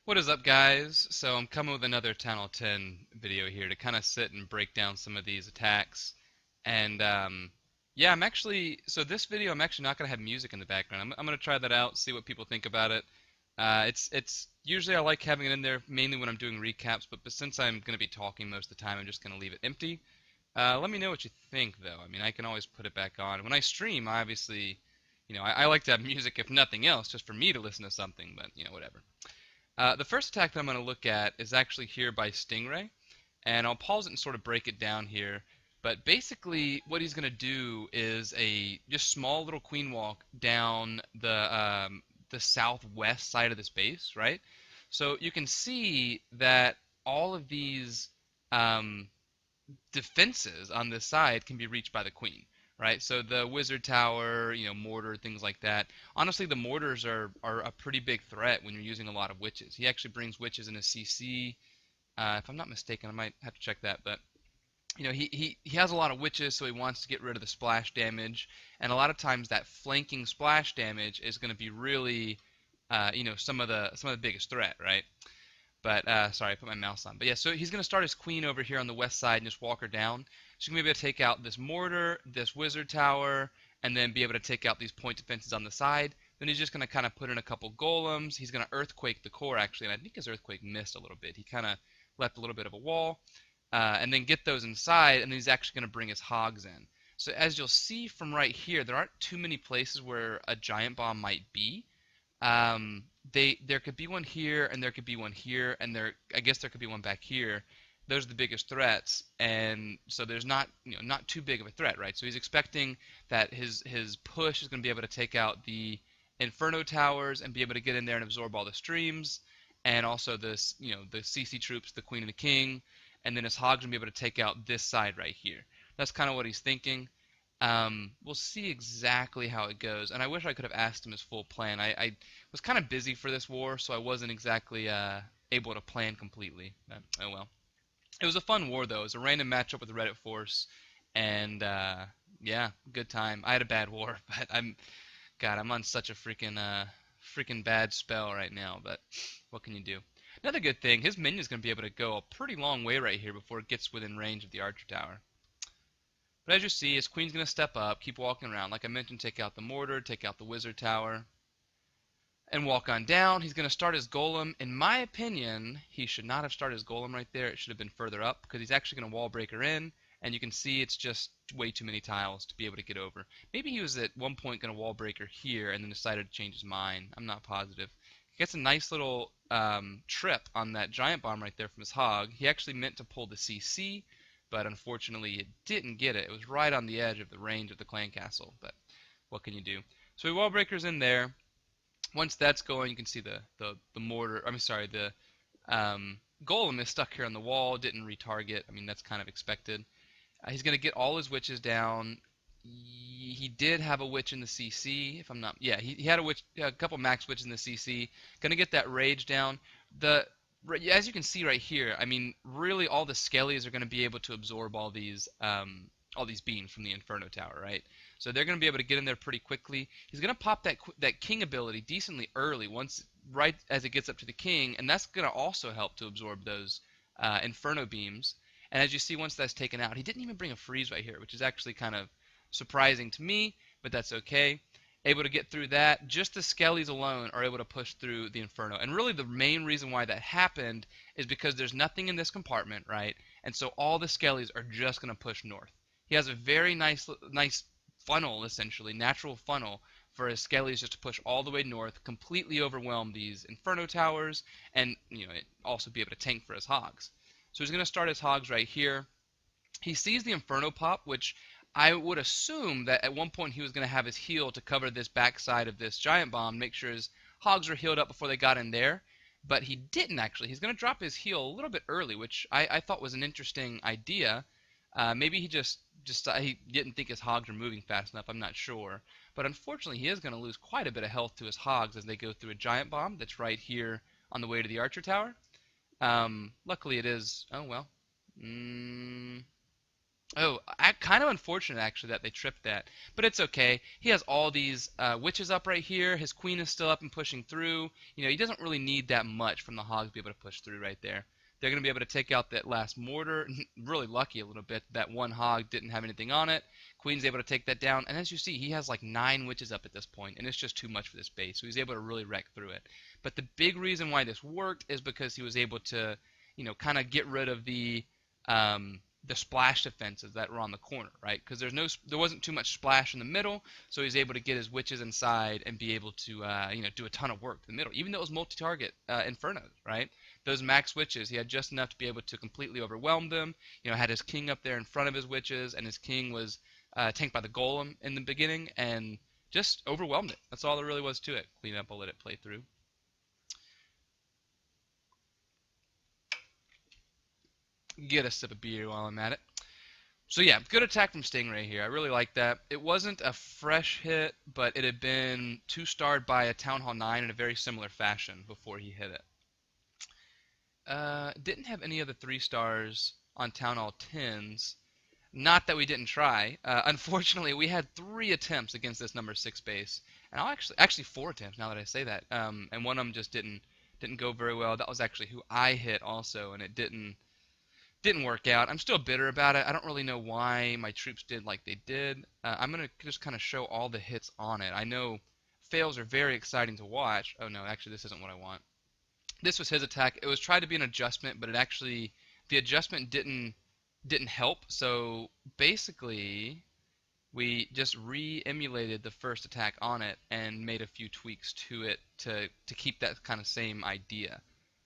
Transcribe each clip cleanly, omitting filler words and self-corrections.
What is up, guys? So I'm coming with another th10 video here to kind of sit and break down some of these attacks. And yeah, so this video I'm actually not going to have music in the background. I'm going to try that out, see what people think about it. It's usually I like having it in there mainly when I'm doing recaps, but since I'm going to be talking most of the time, I'm just going to leave it empty. Let me know what you think, though. I mean, I can always put it back on. When I stream, obviously, I like to have music if nothing else, just for me to listen to something, but whatever. The first attack that I'm going to look at is actually here by Stingray, and I'll pause it and sort of break it down here. But basically, what he's going to do is a just small little queen walk down the southwest side of this base, right? So you can see that all of these um, defenses on this side can be reached by the queen, right? So the wizard tower, mortar, things like that. Honestly, the mortars are a pretty big threat when you're using a lot of witches. He actually brings witches in a CC. If I'm not mistaken, I might have to check that, but he has a lot of witches, so he wants to get rid of the splash damage, and a lot of times that flanking splash damage is going to be really, some of the biggest threat, right? But sorry, I put my mouse on. But yeah, so he's going to start his queen over here on the west side and just walk her down. She's going to be able to take out this mortar, this wizard tower, and then be able to take out these point defenses on the side. Then he's just going to kind of put in a couple golems. He's going to earthquake the core, actually, and I think his earthquake missed a little bit. He kind of left a little bit of a wall, and then get those inside, and then he's actually going to bring his hogs in. So as you'll see from right here, there aren't too many places where a giant bomb might be. There could be one here, and there could be one here, and I guess there could be one back here. Those are the biggest threats, and so there's not too big of a threat, right? So he's expecting that his push is going to be able to take out the Inferno towers and be able to get in there and absorb all the streams, and also the CC troops, the Queen and the King, and then his Hogs going to be able to take out this side right here. That's kind of what he's thinking. We'll see exactly how it goes, and I wish I could have asked him his full plan. I was kind of busy for this war, so I wasn't exactly able to plan completely. But, oh well. It was a fun war, though. It was a random matchup with the Reddit Force, and yeah, good time. I had a bad war, but I'm on such a freaking bad spell right now, but what can you do? Another good thing, his minion's going to be able to go a pretty long way right here before it gets within range of the archer tower. But as you see, his queen's going to step up, keep walking around. Like I mentioned, take out the mortar, take out the wizard tower, and walk on down. He's going to start his golem. In my opinion, he should not have started his golem right there. It should have been further up, because he's actually going to wall breaker in, and you can see it's just way too many tiles to be able to get over. Maybe he was at one point going to wall breaker here and then decided to change his mind. I'm not positive. He gets a nice little trip on that giant bomb right there from his hog. He actually meant to pull the CC, but unfortunately it didn't get it. It was right on the edge of the range of the clan castle, but what can you do? So he wall breakers in there. Once that's going, you can see the mortar. I'm sorry, the golem is stuck here on the wall. Didn't retarget. I mean, that's kind of expected. He's going to get all his witches down. He did have a witch in the CC, if I'm not. Yeah, he had a couple max witches in the CC. Going to get that rage down. As you can see right here, I mean, really all the skellies are going to be able to absorb all these beams from the Inferno Tower, right? So they're going to be able to get in there pretty quickly. He's going to pop that King ability decently early, right as it gets up to the King, and that's going to also help to absorb those Inferno beams. And as you see, once that's taken out, he didn't even bring a freeze right here, which is actually kind of surprising to me, but that's okay. Able to get through that. Just the skellies alone are able to push through the Inferno. And really the main reason why that happened is because there's nothing in this compartment, right? And so all the skellies are just going to push north. He has a very nice funnel, essentially, natural funnel for his skellies just to push all the way north, completely overwhelm these Inferno towers, and also be able to tank for his hogs. So he's going to start his hogs right here. He sees the Inferno pop, which I would assume that at one point he was going to have his heal to cover this backside of this giant bomb, make sure his hogs were healed up before they got in there. But he didn't actually. He's going to drop his heal a little bit early, which I thought was an interesting idea. Maybe he just he didn't think his hogs were moving fast enough. I'm not sure. But unfortunately, he is going to lose quite a bit of health to his hogs as they go through a giant bomb that's right here on the way to the archer tower. Luckily, it is. Oh well. Oh, kind of unfortunate actually that they tripped that, but it's okay. He has all these witches up right here. His queen is still up and pushing through. You know, he doesn't really need that much from the hog to be able to push through right there. They're going to be able to take out that last mortar. Really lucky a little bit that one hog didn't have anything on it. Queen's able to take that down, and as you see, he has like 9 witches up at this point, and it's just too much for this base. So he's able to really wreck through it. But the big reason why this worked is because he was able to, you know, kind of get rid of the splash defenses that were on the corner, right? Because there wasn't too much splash in the middle, so he's able to get his witches inside and be able to, you know, do a ton of work in the middle. Even though it was multi-target infernos, right? Those max witches, he had just enough to be able to completely overwhelm them. You know, had his king up there in front of his witches, and his king was tanked by the golem in the beginning, and just overwhelmed it. That's all there really was to it. Clean up, I'll let it play through. Get a sip of beer while I'm at it. So yeah, good attack from Stingray here. I really like that. It wasn't a fresh hit, but it had been 2-starred by a Town Hall 9 in a very similar fashion before he hit it. Didn't have any other 3-stars on Town Hall 10s. Not that we didn't try. Unfortunately, we had 3 attempts against this number 6 base, and I'll actually 4 attempts now that I say that. And one of them just didn't go very well. That was actually who I hit also, and it didn't work out. I'm still bitter about it. I don't really know why my troops did like they did. I'm going to just kind of show all the hits on it. I know fails are very exciting to watch. Oh no, actually this isn't what I want. This was his attack. It was tried to be an adjustment, but the adjustment didn't help. So basically we just re-emulated the first attack on it and made a few tweaks to it to keep that kind of same idea.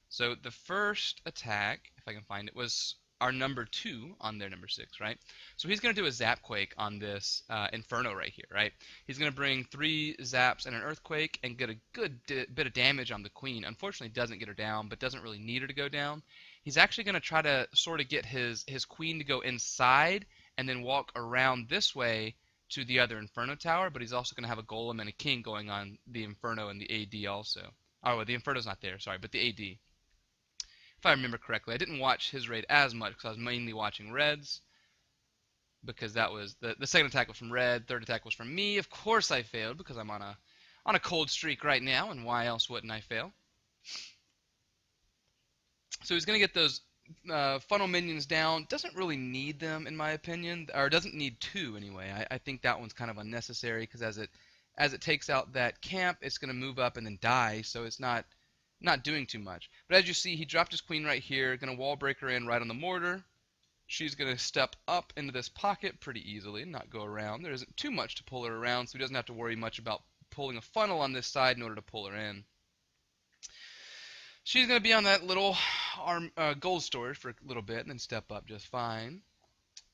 So the first attack, if I can find it, was our number 2 on their number 6, right? So he's going to do a Zapquake on this Inferno right here, right? He's going to bring 3 Zaps and an Earthquake and get a good bit of damage on the Queen. Unfortunately, doesn't get her down, but doesn't really need her to go down. He's actually going to try to sort of get his Queen to go inside and then walk around this way to the other Inferno tower, but he's also going to have a Golem and a King going on the Inferno and the AD also. Oh, well, the Inferno's not there, sorry, but the AD. If I remember correctly. I didn't watch his raid as much because I was mainly watching Red's, because that was the second attack was from Red, third attack was from me. Of course I failed because I'm on a cold streak right now, and why else wouldn't I fail? So he's going to get those funnel minions down. Doesn't really need them in my opinion, or doesn't need 2 anyway. I think that one's kind of unnecessary because as it takes out that camp, it's going to move up and then die, so it's not doing too much. But as you see, he dropped his queen right here, going to wall break her in right on the mortar. She's going to step up into this pocket pretty easily and not go around. There isn't too much to pull her around, so he doesn't have to worry much about pulling a funnel on this side in order to pull her in. She's going to be on that little gold storage for a little bit and then step up just fine.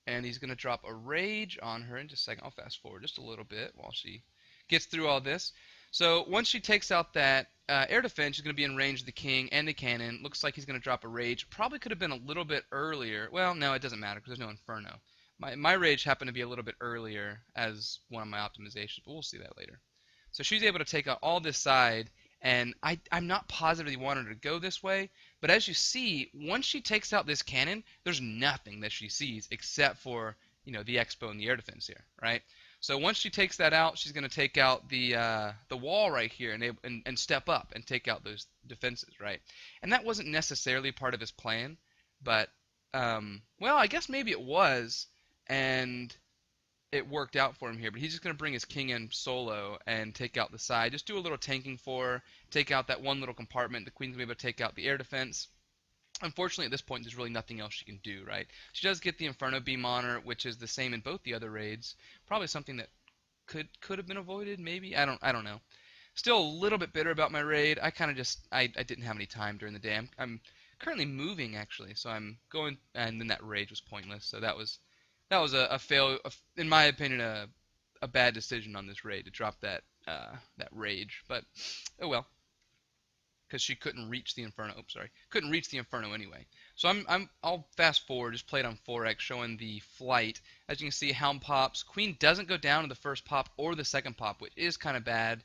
And he's going to drop a rage on her in just a second. I'll fast forward just a little bit while she gets through all this. So once she takes out that air defense, she's going to be in range of the king and the cannon. Looks like he's going to drop a rage. Probably could have been a little bit earlier. Well, no, it doesn't matter because there's no inferno. My rage happened to be a little bit earlier as one of my optimizations, but we'll see that later. So she's able to take out all this side, and I'm not positive he wanted her to go this way, but as you see, once she takes out this cannon, there's nothing that she sees except for, you know, the expo and the air defense here, right? So once she takes that out, she's going to take out the wall right here and step up and take out those defenses, right? And that wasn't necessarily part of his plan, but well, I guess maybe it was, and it worked out for him here. But he's just going to bring his king in solo and take out the side. Just do a little tanking for her, take out that one little compartment. The queen's going to be able to take out the air defense. Unfortunately, at this point, there's really nothing else she can do, right? She does get the Inferno Beam on her, which is the same in both the other raids. Probably something that could have been avoided, maybe. I don't know. Still a little bit bitter about my raid. I kind of just I didn't have any time during the day. I'm currently moving actually, so I'm going, and then that rage was pointless. So that was a fail, in my opinion, a bad decision on this raid to drop that rage. But oh well. Because she couldn't reach the Inferno. Oops, sorry. Couldn't reach the Inferno anyway. So I'll fast forward, just play it on 4x, showing the flight. As you can see, Helm pops. Queen doesn't go down to the first pop or the second pop, which is kind of bad.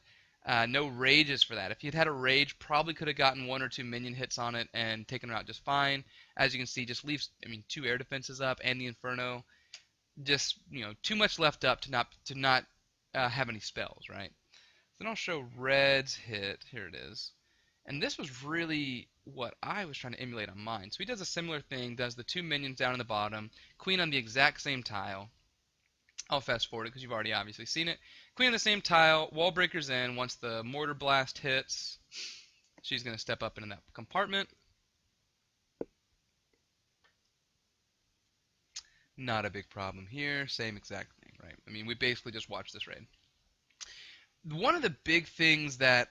No rages for that. If you'd had a rage, probably could have gotten 1 or 2 minion hits on it and taken her out just fine. As you can see, just leaves, 2 air defenses up and the Inferno. just, too much left up to not have any spells, right? Then I'll show red's hit. Here it is. And this was really what I was trying to emulate on mine. So he does a similar thing, does the 2 minions down in the bottom, queen on the exact same tile. I'll fast forward it because you've already obviously seen it. Queen on the same tile, wall breakers in. Once the mortar blast hits, she's going to step up into that compartment. Not a big problem here. Same exact thing, right? I mean, we basically just watched this raid. One of the big things that,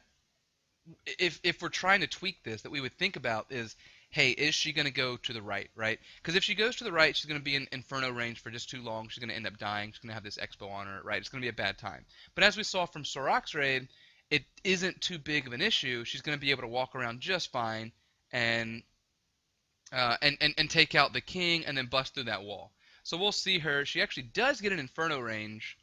if we're trying to tweak this, that we would think about is, hey, is she going to go to the right, right? Because if she goes to the right, she's going to be in Inferno range for just too long. She's going to end up dying. She's going to have this expo on her, right? It's going to be a bad time. But as we saw from Sorok's raid, it isn't too big of an issue. She's going to be able to walk around just fine and take out the king and then bust through that wall. So we'll see her. She actually does get an Inferno range.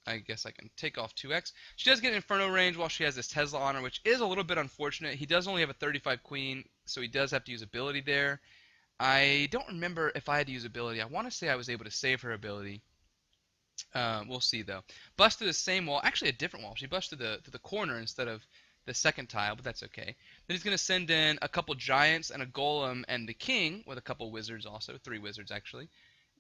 I guess I can take off 2x. She does get an Inferno range while she has this Tesla on her, which is a little bit unfortunate. He does only have a 35 queen, so he does have to use ability there. I don't remember if I had to use ability. I want to say I was able to save her ability. We'll see, though. Bust through the same wall. Actually, a different wall. She busts through the corner instead of the second tile, but that's okay. Then he's going to send in a couple giants and a golem and the king with a couple wizards also. 3 wizards, actually.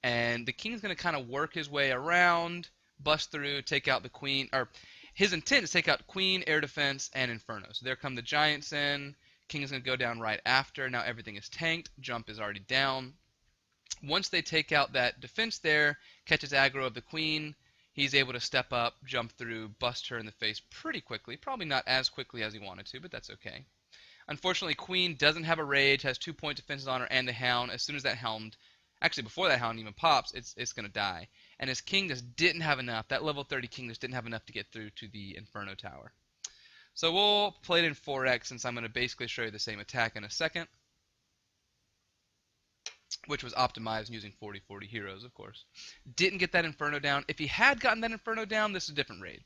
And the king's going to kind of work his way around, bust through, take out the queen, or his intent is take out queen, air defense, and inferno. So there come the giants in. King is going to go down right after. Now everything is tanked. Jump is already down. Once they take out that defense there, catches aggro of the queen, he's able to step up, jump through, bust her in the face pretty quickly. Probably not as quickly as he wanted to, but that's okay. Unfortunately, queen doesn't have a rage, has 2-point defenses on her and the hound. As soon as that hound, actually before that hound even pops, it's going to die. And his king just didn't have enough. That level 30 king just didn't have enough to get through to the Inferno Tower. So we'll play it in 4x since I'm going to basically show you the same attack in a second, which was optimized using 40-40 heroes, of course. Didn't get that Inferno down. If he had gotten that Inferno down, this is a different raid.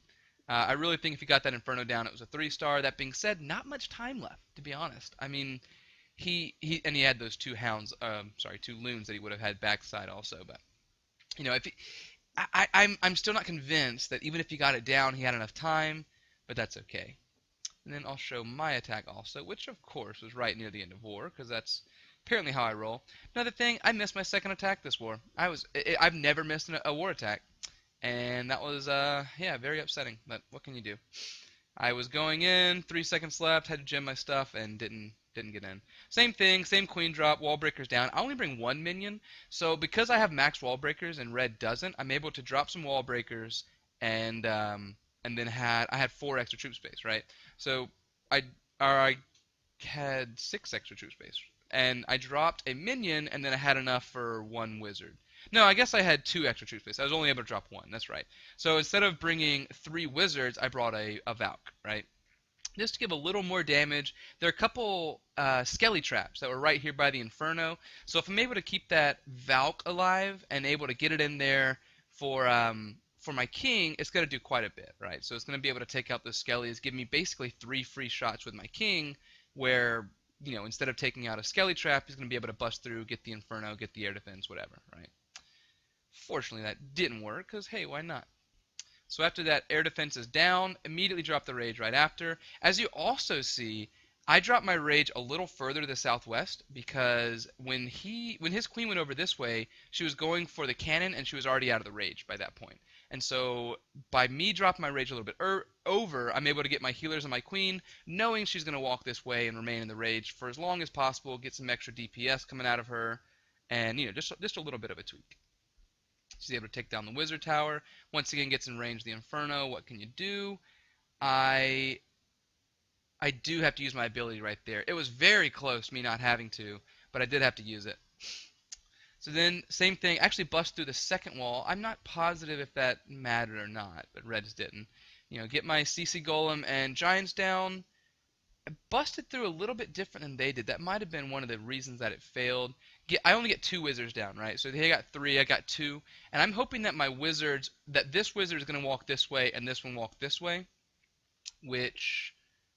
I really think if he got that Inferno down, it was a 3-star. That being said, not much time left, to be honest. I mean, he had those 2 hounds, 2 loons that he would have had backside also, but if he, I'm still not convinced that even if he got it down, he had enough time, but that's okay. And then I'll show my attack also, which of course was right near the end of war, because that's apparently how I roll. Another thing, I missed my second attack this war. I've never missed a war attack, and that was very upsetting. But what can you do? I was going in, 3 seconds left, had to gem my stuff, and didn't get in. Same thing, same queen drop, wall breakers down. I only bring 1 minion, so because I have max wall breakers and red doesn't, I'm able to drop some wall breakers and then I had 4 extra troop space, right? So I had 6 extra troop space, and I dropped a minion, and then I had enough for 1 wizard. No, I guess I had 2 extra troop space. I was only able to drop 1. That's right. So instead of bringing 3 wizards, I brought a Valk, right? Just to give a little more damage. There are a couple skelly traps that were right here by the Inferno. So if I'm able to keep that Valk alive and able to get it in there for my king, it's going to do quite a bit, right? So it's going to be able to take out those skellies, give me basically 3 free shots with my king, where, instead of taking out a skelly trap, he's going to be able to bust through, get the Inferno, get the air defense, whatever, right? Fortunately, that didn't work, because, hey, why not? So after that, air defense is down, immediately drop the rage right after. As you also see, I dropped my rage a little further to the southwest, because when his queen went over this way, she was going for the cannon, and she was already out of the rage by that point. And so by me dropping my rage a little bit over, I'm able to get my healers and my queen, knowing she's going to walk this way and remain in the rage for as long as possible, get some extra DPS coming out of her, and just a little bit of a tweak. She's able to take down the wizard tower. Once again, gets in range of the Inferno. What can you do? I do have to use my ability right there. It was very close, me not having to, but I did have to use it. So then, same thing, actually bust through the second wall. I'm not positive if that mattered or not, but Reds didn't. Get my CC Golem and Giants down. I busted through a little bit different than they did. That might have been one of the reasons that it failed. I only get 2 wizards down, right? So they got 3, I got 2. And I'm hoping that this wizard is going to walk this way and this one walk this way, which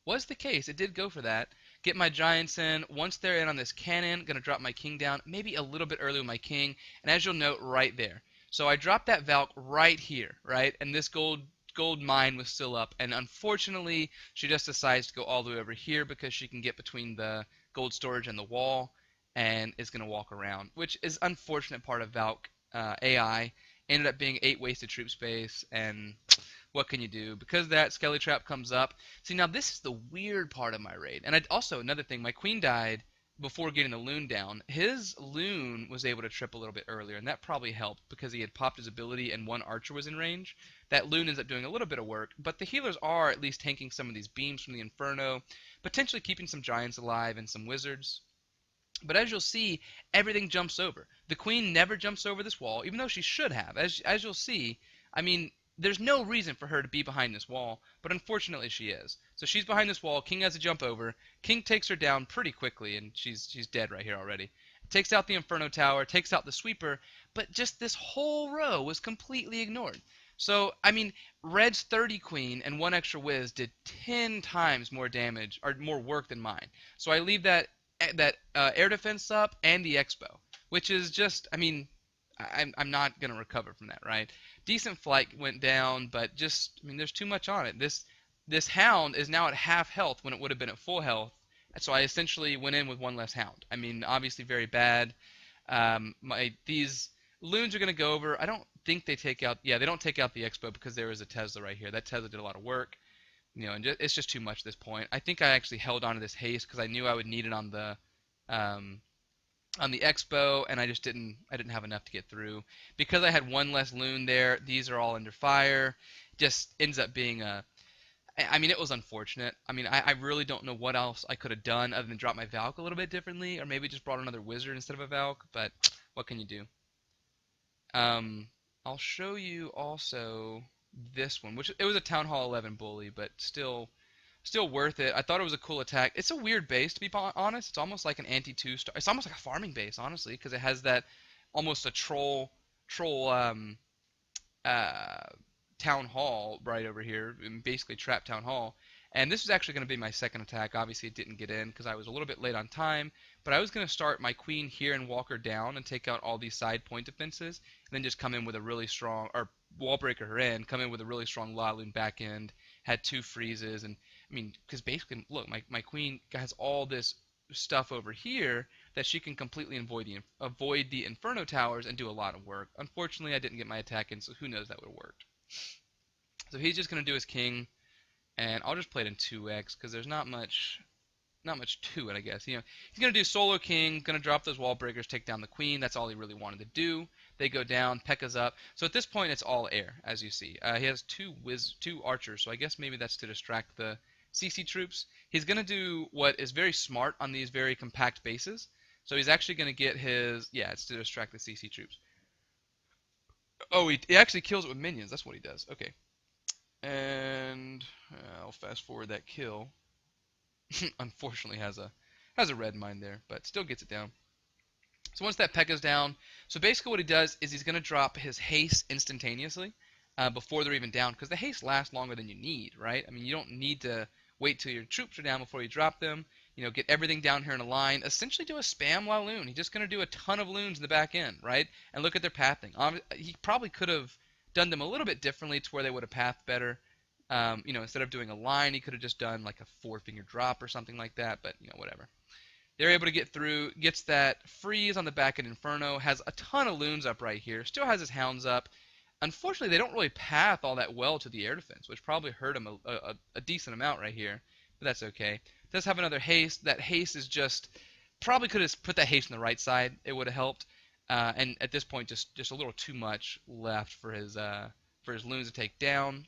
was the case. It did go for that. Get my giants in. Once they're in on this cannon, going to drop my king down, maybe a little bit early with my king. And as you'll note right there, So I dropped that Valk right here, right? And this gold mine was still up, and unfortunately she just decides to go all the way over here because she can get between the gold storage and the wall and is going to walk around, which is unfortunate part of Valk AI. Ended up being 8 wasted troop space, and what can you do? Because that Skelly Trap comes up. See, now this is the weird part of my raid. And also, another thing, my queen died before getting the loon down. His loon was able to trip a little bit earlier, and that probably helped because he had popped his ability and one archer was in range. That loon ends up doing a little bit of work, but the healers are at least tanking some of these beams from the Inferno, potentially keeping some giants alive and some wizards. But as you'll see, everything jumps over. The queen never jumps over this wall, even though she should have. As you'll see, I mean, there's no reason for her to be behind this wall, but unfortunately she is. So she's behind this wall, King has to jump over, King takes her down pretty quickly, and she's dead right here already. Takes out the Inferno Tower, takes out the Sweeper, but just this whole row was completely ignored. So, I mean, Red's 30 Queen and 1 extra Wiz did 10 times more damage, or more work than mine. So I leave that air defense up and the Expo, which is just, I mean, I'm not going to recover from that, right? Decent flight went down, but just, I mean, there's too much on it. This Hound is now at half health when it would have been at full health, so I essentially went in with 1 less Hound. I mean, obviously very bad. These loons are going to go over. I don't think they take out, yeah, they don't take out the Expo because there is a Tesla right here. That Tesla did a lot of work. You know, and it's just too much at this point. I think I actually held on to this haste because I knew I would need it on the Expo, and I didn't have enough to get through. Because I had 1 less loon there, these are all under fire. Just ends up being I mean, it was unfortunate. I mean, I really don't know what else I could have done other than drop my Valk a little bit differently, or maybe just brought another wizard instead of a Valk, but what can you do? I'll show you also this one, which it was a Town Hall 11 bully, but still worth it. I thought it was a cool attack. It's a weird base, to be honest. It's almost like an anti-2-star. It's almost like a farming base, honestly, because it has that almost a troll town hall right over here, and basically trap town hall. And this is actually going to be my second attack. Obviously, it didn't get in because I was a little bit late on time. But I was going to start my queen here and walk her down and take out all these side point defenses, and then just come in with a really strong, or wall breaker her in, come in with a really strong Laloon back end, had 2 freezes, and I mean, because basically, look, my queen has all this stuff over here that she can completely avoid the Inferno Towers and do a lot of work. Unfortunately, I didn't get my attack in, so who knows, that would have worked. So he's just going to do his king, and I'll just play it in 2x because there's not much to it, I guess. You know, he's going to do solo king, going to drop those wall breakers, take down the queen. That's all he really wanted to do. They go down, PEKKAs up. So at this point, it's all air, as you see. He has 2 archers, so I guess maybe that's to distract the CC troops. He's going to do what is very smart on these very compact bases. So he's actually going to get his, yeah, it's to distract the CC troops. Oh, he actually kills it with minions. That's what he does. Okay. And I'll fast forward that kill. Unfortunately has a red mine there, but still gets it down. So once that P.E.K.Ka's down, so basically what he does is he's going to drop his haste instantaneously before they're even down, because the haste lasts longer than you need, right? I mean, you don't need to wait till your troops are down before you drop them. You know, get everything down here in a line. Essentially do a spam Laloon. He's just going to do a ton of loons in the back end, right? And look at their pathing. He probably could have done them a little bit differently to where they would have pathed better. You know, instead of doing a line, he could have just done like a 4-finger drop or something like that, but, you know, whatever. They're able to get through, gets that freeze on the back end Inferno, has a ton of loons up right here, still has his hounds up. Unfortunately, they don't really path all that well to the air defense, which probably hurt him a decent amount right here, but that's okay. Does have another haste. That haste is just, probably could have put that haste on the right side. It would have helped. And at this point, just a little too much left for his loons to take down.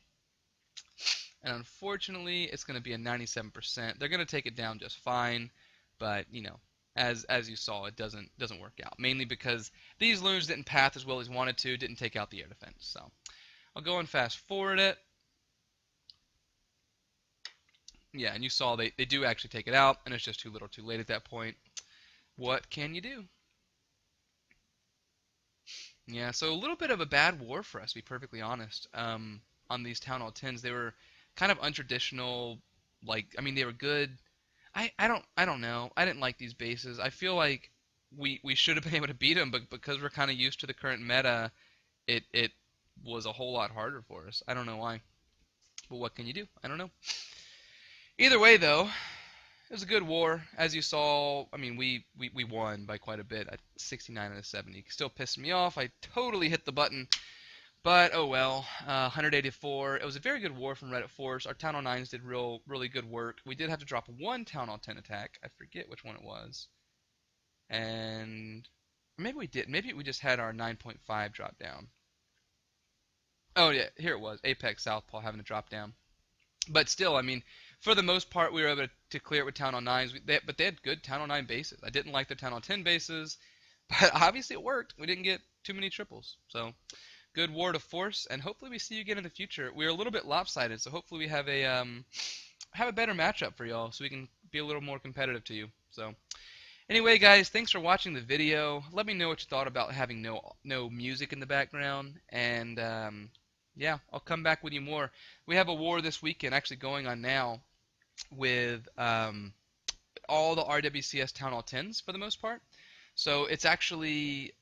And unfortunately, it's going to be a 97%. They're going to take it down just fine, but you know, as you saw, it doesn't work out. Mainly because these loons didn't path as well as wanted to, didn't take out the air defense. So I'll go and fast forward it. Yeah, and you saw they do actually take it out, and it's just too little too late at that point. What can you do? Yeah, so a little bit of a bad war for us, to be perfectly honest. On these Town Hall 10s, they were kind of untraditional. Like, I mean, they were good. I don't know. I didn't like these bases. I feel like we should have been able to beat them, but because we're kind of used to the current meta, it was a whole lot harder for us. I don't know why, but what can you do? I don't know. Either way, though, it was a good war. As you saw, I mean, we won by quite a bit at 69 out of 70. Still pissed me off. I totally hit the button. But oh well, 184. It was a very good war from Reddit Force. Our Town Hall 9s did really good work. We did have to drop one Town Hall 10 attack. I forget which one it was. And maybe we did. Maybe we just had our 9.5 drop down. Oh yeah, here it was. Apex Southpaw having to drop down. But still, I mean, for the most part, we were able to clear it with Town Hall 9s. But they had good Town Hall 9 bases. I didn't like the Town Hall 10 bases, but obviously it worked. We didn't get too many triples. So good war to force, and hopefully we see you again in the future. We're a little bit lopsided, so hopefully we have a better matchup for y'all, so we can be a little more competitive to you. So anyway, guys, thanks for watching the video. Let me know what you thought about having no music in the background, and yeah, I'll come back with you more. We have a war this weekend actually going on now with all the RWCS Town Hall 10s for the most part. So it's actually,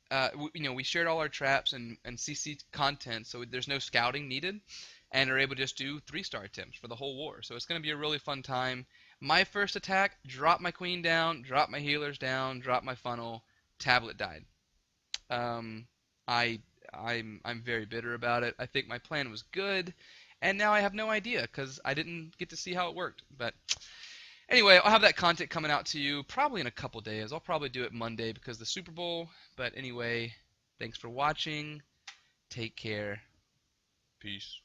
we shared all our traps and CC content, so there's no scouting needed, and are able to just do 3-star attempts for the whole war. So it's going to be a really fun time. My first attack, drop my queen down, drop my healers down, drop my funnel, tablet died. I'm very bitter about it. I think my plan was good, and now I have no idea because I didn't get to see how it worked. But anyway, I'll have that content coming out to you probably in a couple days. I'll probably do it Monday because of the Super Bowl. But anyway, thanks for watching. Take care. Peace.